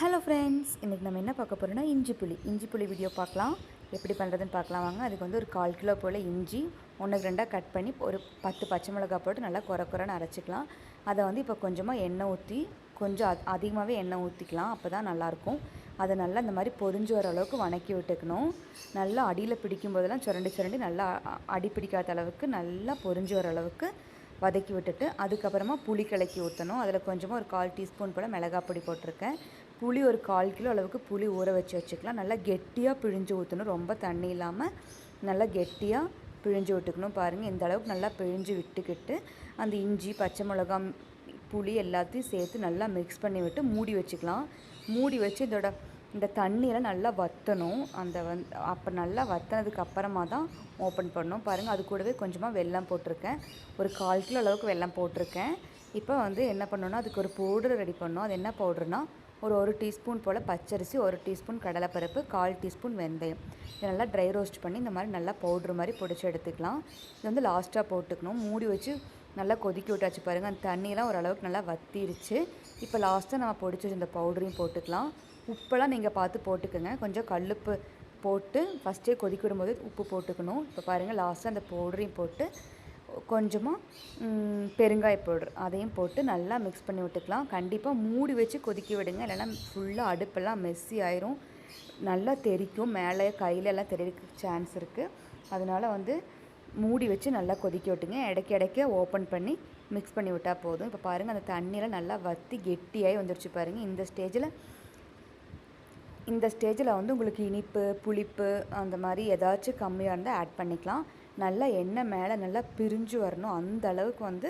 Hello friends, இன்றைக்கி நம்ம என்ன பார்க்க போகிறோம்னா இஞ்சி புளி வீடியோ பார்க்கலாம். எப்படி பண்ணுறதுன்னு பார்க்கலாம் வாங்க. அதுக்கு வந்து ஒரு 1/4 கிலோ போல் இஞ்சி 1-2 கட் பண்ணி ஒரு 10 பச்சை மிளகாய் போட்டு நல்லா குறைன்னு அரைச்சிக்கலாம். அதை வந்து இப்போ கொஞ்சமாக எண்ணெய் ஊற்றி கொஞ்சம் அதிகமாகவே எண்ணெய் ஊற்றிக்கலாம். அப்போ தான் நல்லாயிருக்கும். அதை நல்லா இந்த மாதிரி பொரிஞ்சு வர அளவுக்கு வணக்கி விட்டுக்கணும். நல்லா அடியில் பிடிக்கும் போதெல்லாம் சுரண்டி நல்லா அடி பிடிக்காத அளவுக்கு நல்லா பொரிஞ்சு வர அளவுக்கு வதக்கி விட்டுட்டு அதுக்கப்புறமா புளி கலக்கி ஊற்றணும். அதில் கொஞ்சமாக ஒரு 1/4 டீஸ்பூன் போல் மிளகாய் பொடி போட்டிருக்கேன். புளி ஒரு 1/4 கிலோ அளவுக்கு புளி ஊற வச்சுக்கலாம். நல்லா கெட்டியாக பிழிஞ்சு ஊற்றணும். ரொம்ப தண்ணி இல்லாமல் நல்லா கெட்டியாக பிழிஞ்சு விட்டுக்கணும். பாருங்கள், இந்த அளவுக்கு நல்லா பிழிஞ்சு விட்டுக்கிட்டு அந்த இஞ்சி பச்சை மிளகாய் புளி எல்லாத்தையும் சேர்த்து நல்லா மிக்ஸ் பண்ணி விட்டு மூடி வச்சுக்கலாம். மூடி வச்சு இந்த தண்ணியெல்லாம் நல்லா வற்றணும். அப்போ நல்லா வற்றினதுக்கு அப்புறமா தான் ஓப்பன் பண்ணணும். பாருங்கள், அது கூடவே கொஞ்சமாக வெல்லம் போட்டிருக்கேன். ஒரு 1/4 கிலோ அளவுக்கு வெல்லம் போட்டிருக்கேன். இப்போ வந்து என்ன பண்ணணும்னா அதுக்கு ஒரு பவுடர் ரெடி பண்ணணும். அது என்ன பவுடர்னால் ஒரு டீஸ்பூன் போல் பச்சரிசி, 1 டீஸ்பூன் கடலைப்பருப்பு, 1/4 டீஸ்பூன் வெந்தயம். இதை நல்லா ட்ரை ரோஸ்ட் பண்ணி இந்த மாதிரி நல்லா பவுட்ரு மாதிரி பிடிச்சி எடுத்துக்கலாம். இது வந்து லாஸ்ட்டாக போட்டுக்கணும். மூடி வச்சு நல்லா கொதிக்க விட்டாச்சு. பாருங்கள், அந்த தண்ணியெல்லாம் ஓரளவுக்கு நல்லா வற்றிருச்சு. இப்போ லாஸ்ட்டாக நம்ம பொடிச்சு வச்சு இந்த பவுடரையும் போட்டுக்கலாம். உப்பெல்லாம் நீங்கள் பார்த்து போட்டுக்கோங்க. கொஞ்சம் கல்லுப்பு போட்டு ஃபஸ்ட்டே கொதிக்க விடும்போது உப்பு போட்டுக்கணும். இப்போ பாருங்கள், லாஸ்ட்டாக அந்த பவுடரையும் போட்டு கொஞ்சமாக பெருங்காய பவுடர் அதையும் போட்டு நல்லா மிக்ஸ் பண்ணி விட்டுக்கலாம். கண்டிப்பாக மூடி வச்சு கொதிக்க விடுங்க, இல்லைன்னா ஃபுல்லாக அடுப்பெல்லாம் மெஸ்ஸி ஆயிரும். நல்லா தெறிக்கும், மேலே கையிலெல்லாம் தெரியறதுக்கு சான்ஸ் இருக்குது. அதனால் வந்து மூடி வச்சு நல்லா கொதிக்க விட்டுங்க. இடைக்க ஓப்பன் பண்ணி மிக்ஸ் பண்ணி விட்டால் போதும். இப்போ பாருங்கள், அந்த தண்ணியெல்லாம் நல்லா வற்றி கெட்டியாகி வந்துருச்சு. பாருங்கள், இந்த ஸ்டேஜில் வந்து உங்களுக்கு இனிப்பு புளிப்பு அந்த மாதிரி ஏதாச்சும் கம்மியாக இருந்தால் ஆட் பண்ணிக்கலாம். நல்லா எண்ணெய் மேலே நல்லா பிரிஞ்சு வரணும். அந்த அளவுக்கு வந்து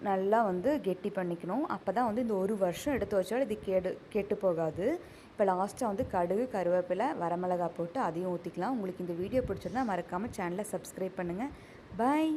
நல்லா வந்து கெட்டி பண்ணிக்கணும். அப்போ தான் வந்து இந்த 1 வருஷம் எடுத்து வச்சாலும் இது கெட்டு போகாது. இப்போ லாஸ்ட்டாக வந்து கடுகு கருவேப்பிலை வரமிளகாய் போட்டு அதையும் ஊற்றிக்கலாம். உங்களுக்கு இந்த வீடியோ பிடிச்சிருந்தா மறக்காமல் சேனலை சப்ஸ்கிரைப் பண்ணுங்கள். பாய்.